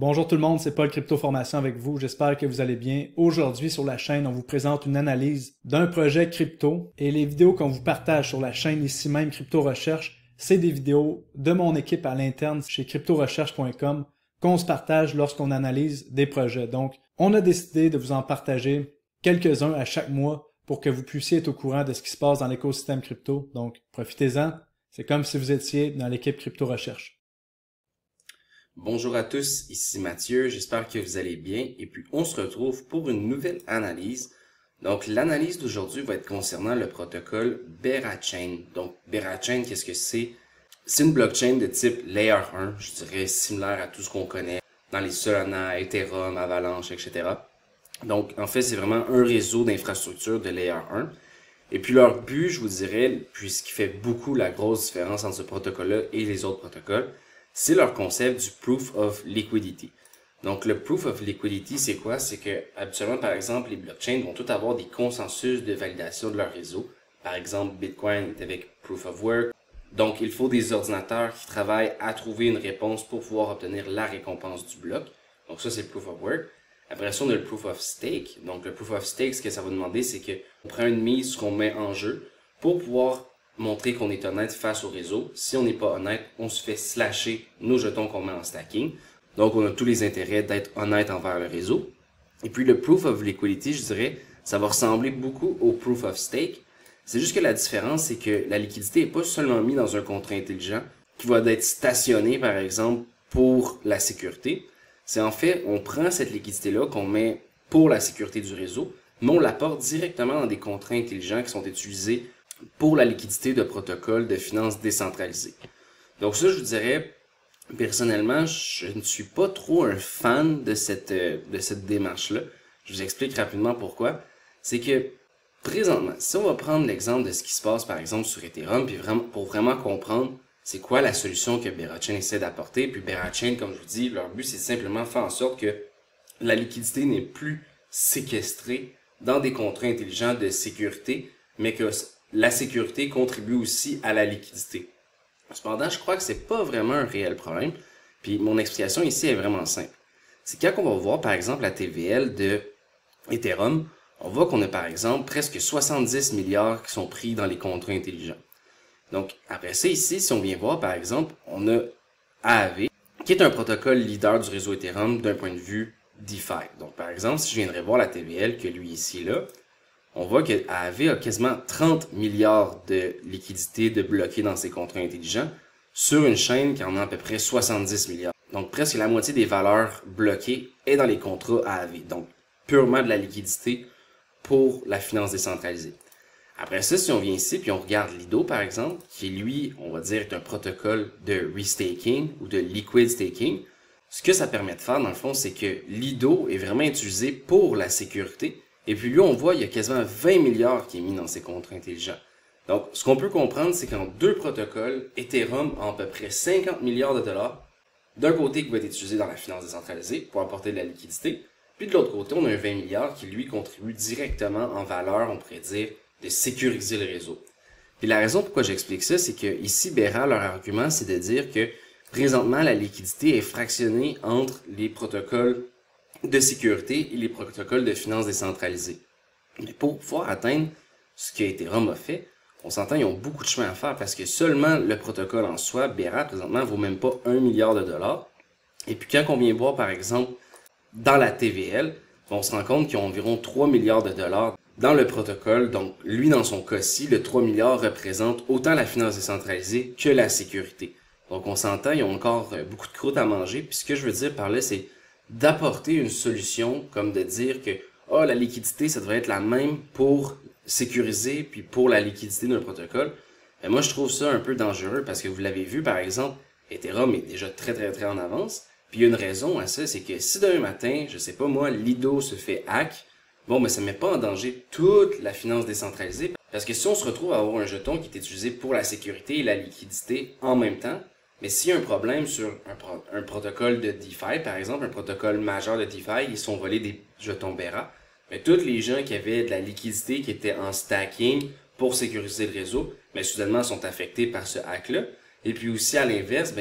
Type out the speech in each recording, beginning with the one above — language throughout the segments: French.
Bonjour tout le monde, c'est Paul Crypto Formation avec vous. J'espère que vous allez bien. Aujourd'hui sur la chaîne, on vous présente une analyse d'un projet crypto et les vidéos qu'on vous partage sur la chaîne ici même Crypto Recherche, c'est des vidéos de mon équipe à l'interne chez cryptorecherche.com qu'on se partage lorsqu'on analyse des projets. Donc, on a décidé de vous en partager quelques-uns à chaque mois pour que vous puissiez être au courant de ce qui se passe dans l'écosystème crypto. Donc, profitez-en. C'est comme si vous étiez dans l'équipe Crypto Recherche. Bonjour à tous, ici Mathieu, j'espère que vous allez bien et puis on se retrouve pour une nouvelle analyse. Donc l'analyse d'aujourd'hui va être concernant le protocole Berachain. Donc Berachain, qu'est-ce que c'est? C'est une blockchain de type Layer 1, je dirais similaire à tout ce qu'on connaît dans les Solana, Ethereum, Avalanche, etc. Donc en fait c'est vraiment un réseau d'infrastructures de Layer 1. Et puis leur but, je vous dirais, puis ce qui fait beaucoup la grosse différence entre ce protocole-là et les autres protocoles, c'est leur concept du Proof of Liquidity. Donc, le Proof of Liquidity, c'est quoi? C'est que, habituellement, par exemple, les blockchains vont tous avoir des consensus de validation de leur réseau. Par exemple, Bitcoin est avec Proof of Work. Donc, il faut des ordinateurs qui travaillent à trouver une réponse pour pouvoir obtenir la récompense du bloc. Donc, ça, c'est le Proof of Work. Après ça, on a le Proof of Stake. Donc, le Proof of Stake, ce que ça va demander, c'est qu'on prend une mise qu'on met en jeu pour pouvoir montrer qu'on est honnête face au réseau. Si on n'est pas honnête, on se fait slasher nos jetons qu'on met en stacking. Donc, on a tous les intérêts d'être honnête envers le réseau. Et puis, le Proof of Liquidity, je dirais, ça va ressembler beaucoup au Proof of Stake. C'est juste que la différence, c'est que la liquidité n'est pas seulement mise dans un contrat intelligent qui va être stationné, par exemple, pour la sécurité. C'est en fait, on prend cette liquidité-là qu'on met pour la sécurité du réseau, mais on l'apporte directement dans des contrats intelligents qui sont utilisés pour la liquidité de protocoles de finances décentralisées. Donc ça, je vous dirais, personnellement, je ne suis pas trop un fan de cette démarche-là. Je vous explique rapidement pourquoi. C'est que, présentement, si on va prendre l'exemple de ce qui se passe, par exemple, sur Ethereum, puis vraiment, pour vraiment comprendre c'est quoi la solution que Berachain essaie d'apporter, puis Berachain, comme je vous dis, leur but, c'est simplement faire en sorte que la liquidité n'est plus séquestrée dans des contrats intelligents de sécurité, mais que la sécurité contribue aussi à la liquidité. Cependant, je crois que c'est pas vraiment un réel problème. Puis mon explication ici est vraiment simple. C'est quand on va voir par exemple la TVL de Ethereum, on voit qu'on a par exemple presque 70 milliards qui sont pris dans les contrats intelligents. Donc après ça ici, si on vient voir par exemple, on a AAV, qui est un protocole leader du réseau Ethereum d'un point de vue DeFi. Donc par exemple, si je viendrais voir la TVL que lui ici là, on voit que AAV a quasiment 30 milliards de liquidités de bloquées dans ses contrats intelligents sur une chaîne qui en a à peu près 70 milliards. Donc presque la moitié des valeurs bloquées est dans les contrats AAV. Donc purement de la liquidité pour la finance décentralisée. Après ça, si on vient ici puis on regarde Lido par exemple, qui lui, on va dire, est un protocole de restaking ou de liquid staking, ce que ça permet de faire dans le fond, c'est que Lido est vraiment utilisé pour la sécurité. Et puis lui, on voit, il y a quasiment 20 milliards qui est mis dans ces contrats intelligents. Donc, ce qu'on peut comprendre, c'est qu'en deux protocoles, Ethereum a à peu près 50 milliards de dollars. D'un côté, qui va être utilisé dans la finance décentralisée pour apporter de la liquidité. Puis de l'autre côté, on a un 20 milliards qui, lui, contribue directement en valeur, on pourrait dire, de sécuriser le réseau. Puis la raison pourquoi j'explique ça, c'est que ici, Bera, leur argument, c'est de dire que présentement, la liquidité est fractionnée entre les protocoles de sécurité et les protocoles de finances décentralisées. Mais pour pouvoir atteindre ce que Ethereum a fait, on s'entend, ils ont beaucoup de chemin à faire parce que seulement le protocole en soi, Bera, présentement, vaut même pas 1 milliard de dollars. Et puis quand on vient voir, par exemple, dans la TVL, on se rend compte qu'ils ont environ 3 milliards de dollars dans le protocole. Donc, lui, dans son cas-ci, le 3 milliards représente autant la finance décentralisée que la sécurité. Donc, on s'entend, ils ont encore beaucoup de croûte à manger. Puis ce que je veux dire par là, c'est d'apporter une solution, comme de dire que la liquidité, ça devrait être la même pour sécuriser, puis pour la liquidité d'un protocole. Mais moi, je trouve ça un peu dangereux parce que vous l'avez vu, par exemple, Ethereum est déjà très en avance. Puis il y a une raison à ça, c'est que si demain matin, je sais pas moi, Lido se fait hack, bon, mais ça met pas en danger toute la finance décentralisée. Parce que si on se retrouve à avoir un jeton qui est utilisé pour la sécurité et la liquidité en même temps, mais s'il y a un problème sur un protocole de DeFi, par exemple, un protocole majeur de DeFi, ils sont volés des jetons Bera, mais tous les gens qui avaient de la liquidité qui était en stacking pour sécuriser le réseau, mais soudainement sont affectés par ce hack-là. Et puis aussi, à l'inverse,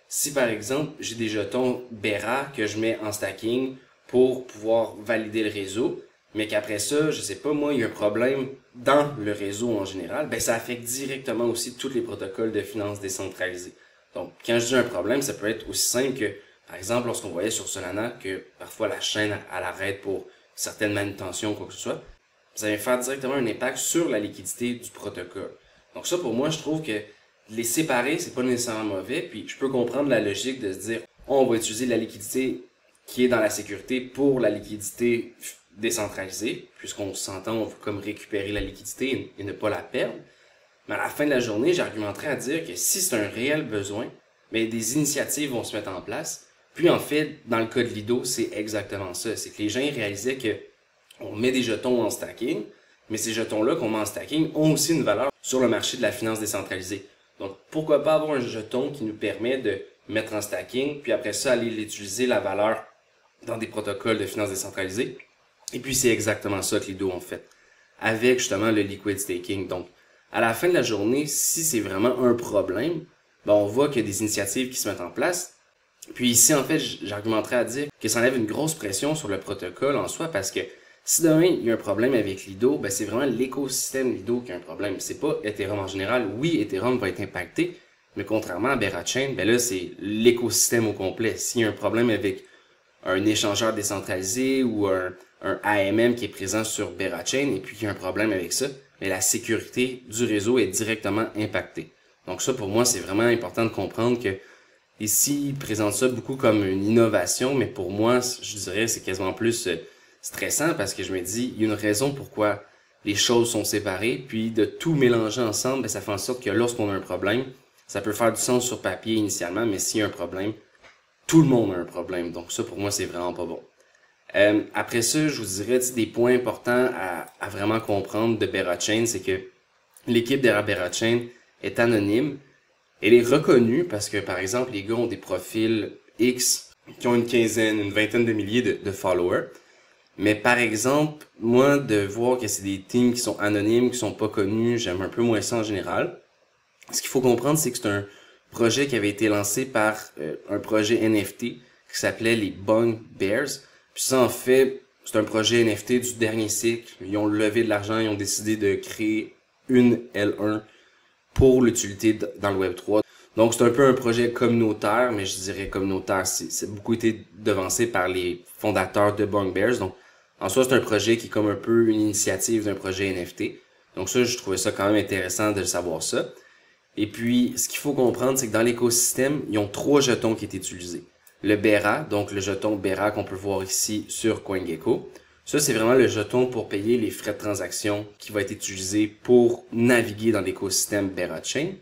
Si par exemple, j'ai des jetons BERA que je mets en stacking pour pouvoir valider le réseau, mais qu'après ça, je sais pas, moi, il y a un problème dans le réseau en général, ben ça affecte directement aussi tous les protocoles de finances décentralisées. Donc, quand je dis un problème, ça peut être aussi simple que, par exemple, lorsqu'on voyait sur Solana que parfois la chaîne, elle arrête pour certaines manutentions ou quoi que ce soit, ça va faire directement un impact sur la liquidité du protocole. Donc ça, pour moi, je trouve que les séparer, c'est pas nécessairement mauvais, puis je peux comprendre la logique de se dire, on va utiliser la liquidité qui est dans la sécurité pour la liquidité décentralisée, puisqu'on s'entend, on veut comme récupérer la liquidité et ne pas la perdre. Mais à la fin de la journée, j'argumenterais à dire que si c'est un réel besoin, mais des initiatives vont se mettre en place. Puis en fait, dans le cas de Lido, c'est exactement ça. C'est que les gens réalisaient que on met des jetons en stacking, mais ces jetons-là qu'on met en stacking ont aussi une valeur sur le marché de la finance décentralisée. Donc, pourquoi pas avoir un jeton qui nous permet de mettre en stacking, puis après ça, aller l'utiliser, la valeur, dans des protocoles de finance décentralisée. Et puis, c'est exactement ça que Lido ont fait, avec justement le liquid staking. Donc, à la fin de la journée, si c'est vraiment un problème, ben on voit qu'il y a des initiatives qui se mettent en place. Puis ici, en fait, j'argumenterais à dire que ça enlève une grosse pression sur le protocole en soi, parce que si demain, il y a un problème avec Lido, ben c'est vraiment l'écosystème Lido qui a un problème. C'est pas Ethereum en général. Oui, Ethereum va être impacté, mais contrairement à BeraChain, ben là, c'est l'écosystème au complet. S'il y a un problème avec un échangeur décentralisé ou un AMM qui est présent sur BeraChain et puis qu'il y a un problème avec ça, mais la sécurité du réseau est directement impactée. Donc ça, pour moi, c'est vraiment important de comprendre que ici, ils présentent ça beaucoup comme une innovation, mais pour moi, je dirais, c'est quasiment plus stressant parce que je me dis, il y a une raison pourquoi les choses sont séparées, puis de tout mélanger ensemble, ben, ça fait en sorte que lorsqu'on a un problème, ça peut faire du sens sur papier initialement, mais s'il y a un problème, tout le monde a un problème. Donc ça, pour moi, c'est vraiment pas bon. Après ça, je vous dirais des points importants à vraiment comprendre de BeraChain, c'est que l'équipe derrière BeraChain est anonyme. Elle est reconnue parce que, par exemple, les gars ont des profils X qui ont une quinzaine, une vingtaine de milliers de followers. Mais par exemple, moi, de voir que c'est des teams qui sont anonymes, qui sont pas connus, j'aime un peu moins ça en général. Ce qu'il faut comprendre, c'est que c'est un projet qui avait été lancé par un projet NFT qui s'appelait les Bong Bears. Puis ça, en fait, c'est un projet NFT du dernier cycle. Ils ont levé de l'argent, ils ont décidé de créer une L1 pour l'utilité dans le Web3. Donc, c'est un peu un projet communautaire, mais je dirais communautaire, c'est beaucoup été devancé par les fondateurs de Bong Bears. Donc, en soi, c'est un projet qui est comme un peu une initiative d'un projet NFT. Donc ça, je trouvais ça quand même intéressant de le savoir ça. Et puis, ce qu'il faut comprendre, c'est que dans l'écosystème, ils ont 3 jetons qui étaient utilisés. Le BERA, donc le jeton BERA qu'on peut voir ici sur CoinGecko. Ça, c'est vraiment le jeton pour payer les frais de transaction qui va être utilisé pour naviguer dans l'écosystème BeraChain.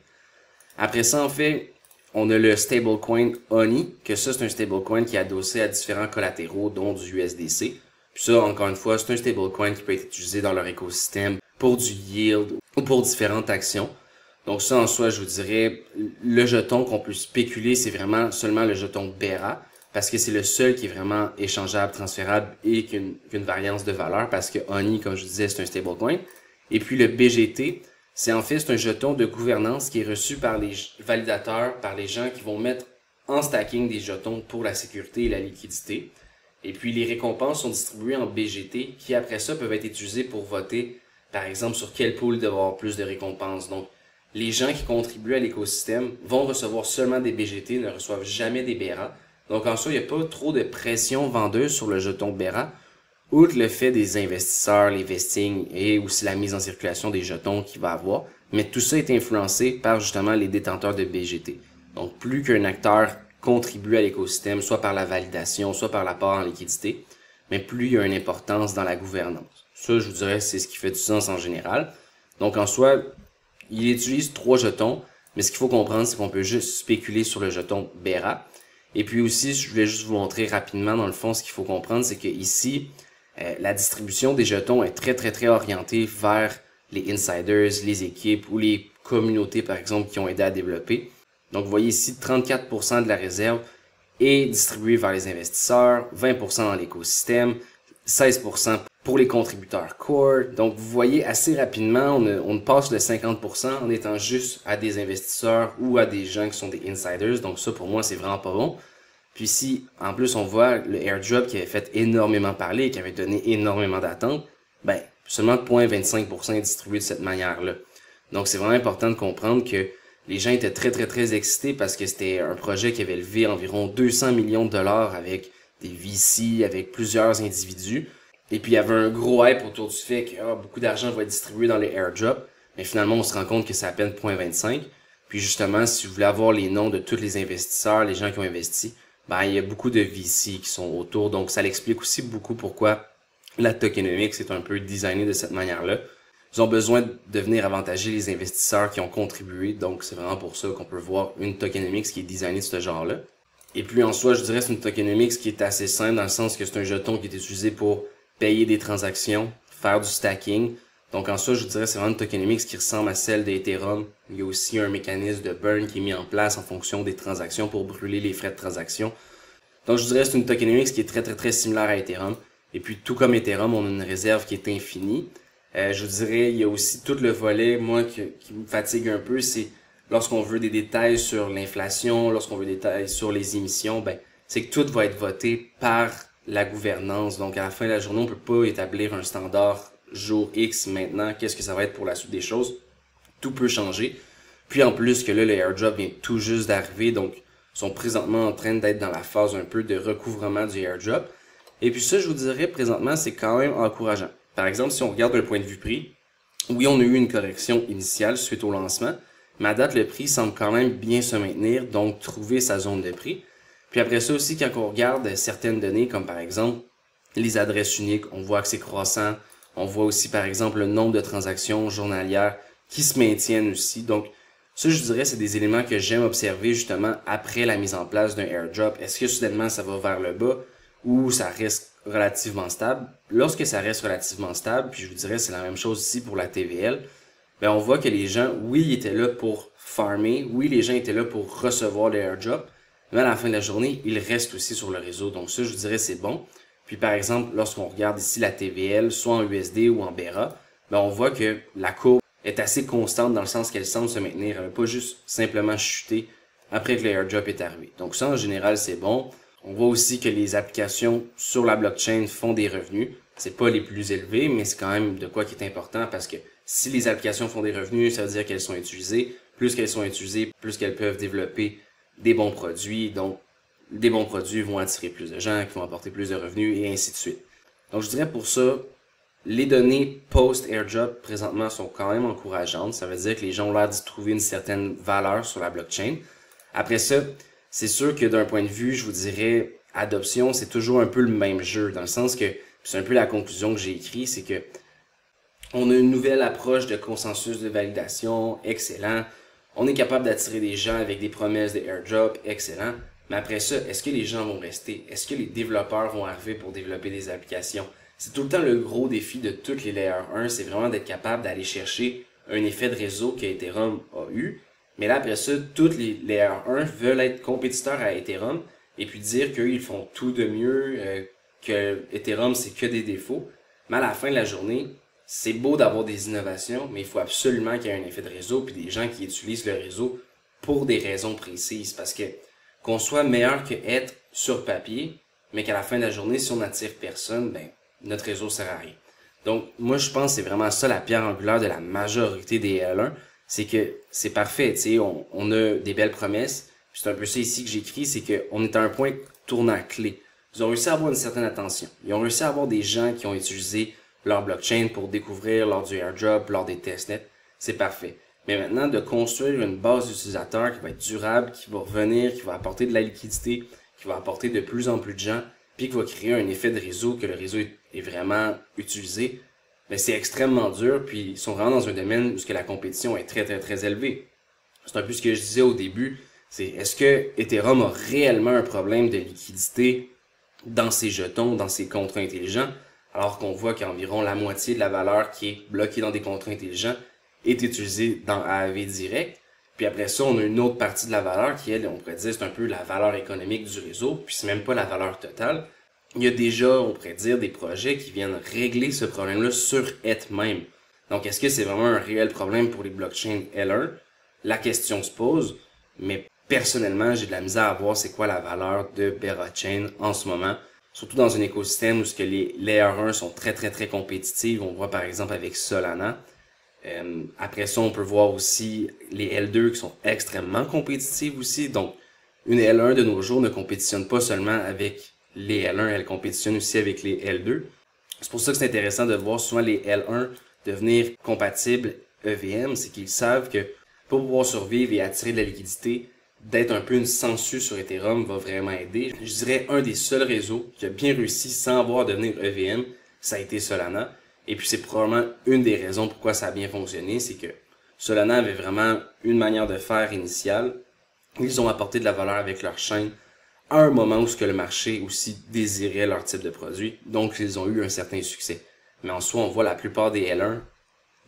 Après ça, en fait, on a le stablecoin ONI, que ça, c'est un stablecoin qui est adossé à différents collatéraux, dont du USDC. Puis ça, encore une fois, c'est un stablecoin qui peut être utilisé dans leur écosystème pour du yield ou pour différentes actions. Donc ça, en soi, je vous dirais, le jeton qu'on peut spéculer, c'est vraiment seulement le jeton BERA, parce que c'est le seul qui est vraiment échangeable, transférable et qu'une variance de valeur, parce que ONI, comme je vous disais, c'est un stablecoin. Et puis le BGT, c'est en fait, c'est un jeton de gouvernance qui est reçu par les validateurs, par les gens qui vont mettre en stacking des jetons pour la sécurité et la liquidité. Et puis les récompenses sont distribuées en BGT, qui après ça peuvent être utilisées pour voter, par exemple, sur quel pool devrait avoir plus de récompenses. Donc, les gens qui contribuent à l'écosystème vont recevoir seulement des BGT, ne reçoivent jamais des BERA. Donc en soi, il n'y a pas trop de pression vendeuse sur le jeton BERA, outre le fait des investisseurs, les vestings et aussi la mise en circulation des jetons qu'il va avoir. Mais tout ça est influencé par justement les détenteurs de BGT. Donc plus qu'un acteur contribue à l'écosystème, soit par la validation, soit par l'apport en liquidité, mais plus il y a une importance dans la gouvernance. Ça, je vous dirais, c'est ce qui fait du sens en général. Donc en soi, il utilise 3 jetons, mais ce qu'il faut comprendre, c'est qu'on peut juste spéculer sur le jeton BERA. Et puis aussi, je voulais juste vous montrer rapidement, dans le fond, ce qu'il faut comprendre, c'est que ici, la distribution des jetons est très orientée vers les insiders, les équipes ou les communautés, par exemple, qui ont aidé à développer. Donc, vous voyez ici, 34% de la réserve est distribuée vers les investisseurs, 20% dans l'écosystème, 16% pour les contributeurs core. Donc, vous voyez assez rapidement, on passe le 50% en étant juste à des investisseurs ou à des gens qui sont des insiders. Donc, ça, pour moi, c'est vraiment pas bon. Puis si, en plus, on voit le airdrop qui avait fait énormément parler, qui avait donné énormément d'attentes, ben, seulement 0,25% est distribué de cette manière-là. Donc, c'est vraiment important de comprendre que les gens étaient très excités parce que c'était un projet qui avait levé environ 200 millions de dollars avec des VC, avec plusieurs individus. Et puis, il y avait un gros hype autour du fait que beaucoup d'argent va être distribué dans les airdrops. Mais finalement, on se rend compte que c'est à peine 0,25. Puis justement, si vous voulez avoir les noms de tous les investisseurs, les gens qui ont investi, ben, il y a beaucoup de VC qui sont autour. Donc, ça l'explique aussi beaucoup pourquoi la tokenomics est un peu designée de cette manière-là. Ils ont besoin de venir avantager les investisseurs qui ont contribué. Donc, c'est vraiment pour ça qu'on peut voir une tokenomics qui est designée de ce genre-là. Et puis, en soi, je dirais que c'est une tokenomics qui est assez simple dans le sens que c'est un jeton qui est utilisé pour payer des transactions, faire du stacking. Donc, en soi, je dirais que c'est vraiment une tokenomics qui ressemble à celle d'Ethereum. Il y a aussi un mécanisme de burn qui est mis en place en fonction des transactions pour brûler les frais de transaction. Donc, je dirais que c'est une tokenomics qui est très similaire à Ethereum. Et puis, tout comme Ethereum, on a une réserve qui est infinie. Je vous dirais, il y a aussi tout le volet, moi, qui me fatigue un peu, c'est lorsqu'on veut des détails sur l'inflation, lorsqu'on veut des détails sur les émissions, ben, c'est que tout va être voté par la gouvernance. Donc, à la fin de la journée, on peut pas établir un standard jour X maintenant. Qu'est-ce que ça va être pour la suite des choses? Tout peut changer. Puis, en plus que là, le airdrop vient tout juste d'arriver, donc, ils sont présentement en train d'être dans la phase un peu de recouvrement du airdrop. Et puis ça, je vous dirais, présentement, c'est quand même encourageant. Par exemple, si on regarde d'un point de vue prix, oui, on a eu une correction initiale suite au lancement, mais à date, le prix semble quand même bien se maintenir, donc trouver sa zone de prix. Puis après ça aussi, quand on regarde certaines données, comme par exemple les adresses uniques, on voit que c'est croissant. On voit aussi, par exemple, le nombre de transactions journalières qui se maintiennent aussi. Donc, ça, je dirais, c'est des éléments que j'aime observer justement après la mise en place d'un airdrop. Est-ce que soudainement, ça va vers le bas ou ça reste relativement stable? Lorsque ça reste relativement stable, puis je vous dirais, c'est la même chose ici pour la TVL, ben on voit que les gens, oui, ils étaient là pour farmer, oui, les gens étaient là pour recevoir le airdrop, mais à la fin de la journée, ils restent aussi sur le réseau. Donc ça, je vous dirais, c'est bon. Puis par exemple, lorsqu'on regarde ici la TVL, soit en USD ou en BERA, ben on voit que la courbe est assez constante dans le sens qu'elle semble se maintenir. Elle n'a pas juste simplement chuté après que le airdrop est arrivé. Donc ça, en général, c'est bon. On voit aussi que les applications sur la blockchain font des revenus. C'est pas les plus élevés, mais c'est quand même de quoi qui est important parce que si les applications font des revenus, ça veut dire qu'elles sont utilisées. Plus qu'elles sont utilisées, plus qu'elles peuvent développer des bons produits. Donc, des bons produits vont attirer plus de gens, qui vont apporter plus de revenus et ainsi de suite. Donc, je dirais pour ça, les données post-airdrop présentement sont quand même encourageantes. Ça veut dire que les gens ont l'air d'y trouver une certaine valeur sur la blockchain. Après ça, c'est sûr que d'un point de vue, je vous dirais, adoption, c'est toujours un peu le même jeu, dans le sens que, c'est un peu la conclusion que j'ai écrite, c'est que on a une nouvelle approche de consensus de validation, excellent. On est capable d'attirer des gens avec des promesses de airdrop, excellent. Mais après ça, est-ce que les gens vont rester? Est-ce que les développeurs vont arriver pour développer des applications? C'est tout le temps le gros défi de toutes les Layer 1, c'est vraiment d'être capable d'aller chercher un effet de réseau qu'Ethereum a eu. Mais là, après ça, toutes les Layer 1 veulent être compétiteurs à Ethereum et puis dire qu'ils font tout de mieux, que Ethereum, c'est que des défauts. Mais à la fin de la journée, c'est beau d'avoir des innovations, mais il faut absolument qu'il y ait un effet de réseau puis des gens qui utilisent le réseau pour des raisons précises. Parce que qu'on soit meilleur que être sur papier, mais qu'à la fin de la journée, si on n'attire personne, ben notre réseau sert à rien. Donc, moi, je pense que c'est vraiment ça la pierre angulaire de la majorité des L1, c'est que c'est parfait, tu sais, on a des belles promesses, puis c'est un peu ça ici que j'écris, c'est qu'on est à un point tournant clé. Ils ont réussi à avoir une certaine attention. Ils ont réussi à avoir des gens qui ont utilisé leur blockchain pour découvrir lors du airdrop, lors des testnets. C'est parfait. Mais maintenant, de construire une base d'utilisateurs qui va être durable, qui va revenir, qui va apporter de la liquidité, qui va apporter de plus en plus de gens, puis qui va créer un effet de réseau, que le réseau est vraiment utilisé, mais c'est extrêmement dur, puis ils sont vraiment dans un domaine où la compétition est très élevée. C'est un peu ce que je disais au début, c'est est-ce que Ethereum a réellement un problème de liquidité dans ses jetons, dans ses contrats intelligents, alors qu'on voit qu'environ la moitié de la valeur qui est bloquée dans des contrats intelligents est utilisée dans AAV direct. Puis après ça, on a une autre partie de la valeur qui, elle, on pourrait dire, c'est un peu la valeur économique du réseau, puis c'est même pas la valeur totale. il y a déjà, on pourrait dire, des projets qui viennent régler ce problème-là sur eux-mêmes. Donc, est-ce que c'est vraiment un réel problème pour les blockchains L1? La question se pose, mais personnellement, j'ai de la misère à voir c'est quoi la valeur de Berachain en ce moment. Surtout dans un écosystème où les Layer 1 sont très compétitives. On voit par exemple avec Solana. Après ça, on peut voir aussi les L2 qui sont extrêmement compétitives aussi. Donc, une L1 de nos jours ne compétitionne pas seulement avec les L1, elle compétitionne aussi avec les L2. C'est pour ça que c'est intéressant de voir souvent les L1 devenir compatibles EVM. C'est qu'ils savent que pour pouvoir survivre et attirer de la liquidité, d'être un peu une sangsue sur Ethereum va vraiment aider. Je dirais un des seuls réseaux qui a bien réussi sans avoir à devenir EVM, ça a été Solana. Et puis c'est probablement une des raisons pourquoi ça a bien fonctionné, c'est que Solana avait vraiment une manière de faire initiale. Ils ont apporté de la valeur avec leur chaîne à un moment où le marché aussi désirait leur type de produit. Donc ils ont eu un certain succès. Mais en soi, on voit la plupart des L1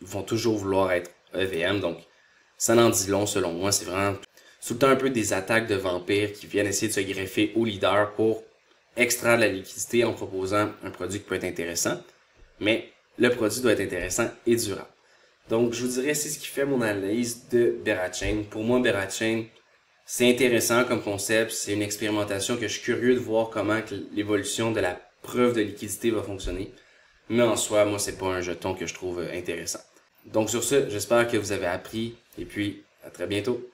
vont toujours vouloir être EVM. Donc ça n'en dit long selon moi. C'est vraiment tout le temps un peu des attaques de vampires qui viennent essayer de se greffer au leader pour extraire de la liquidité en proposant un produit qui peut être intéressant. Mais le produit doit être intéressant et durable. Donc, je vous dirais, c'est ce qui fait mon analyse de Berachain. Pour moi, Berachain, c'est intéressant comme concept. C'est une expérimentation que je suis curieux de voir comment l'évolution de la preuve de liquidité va fonctionner. Mais en soi, moi, c'est pas un jeton que je trouve intéressant. Donc, sur ce, j'espère que vous avez appris et puis à très bientôt.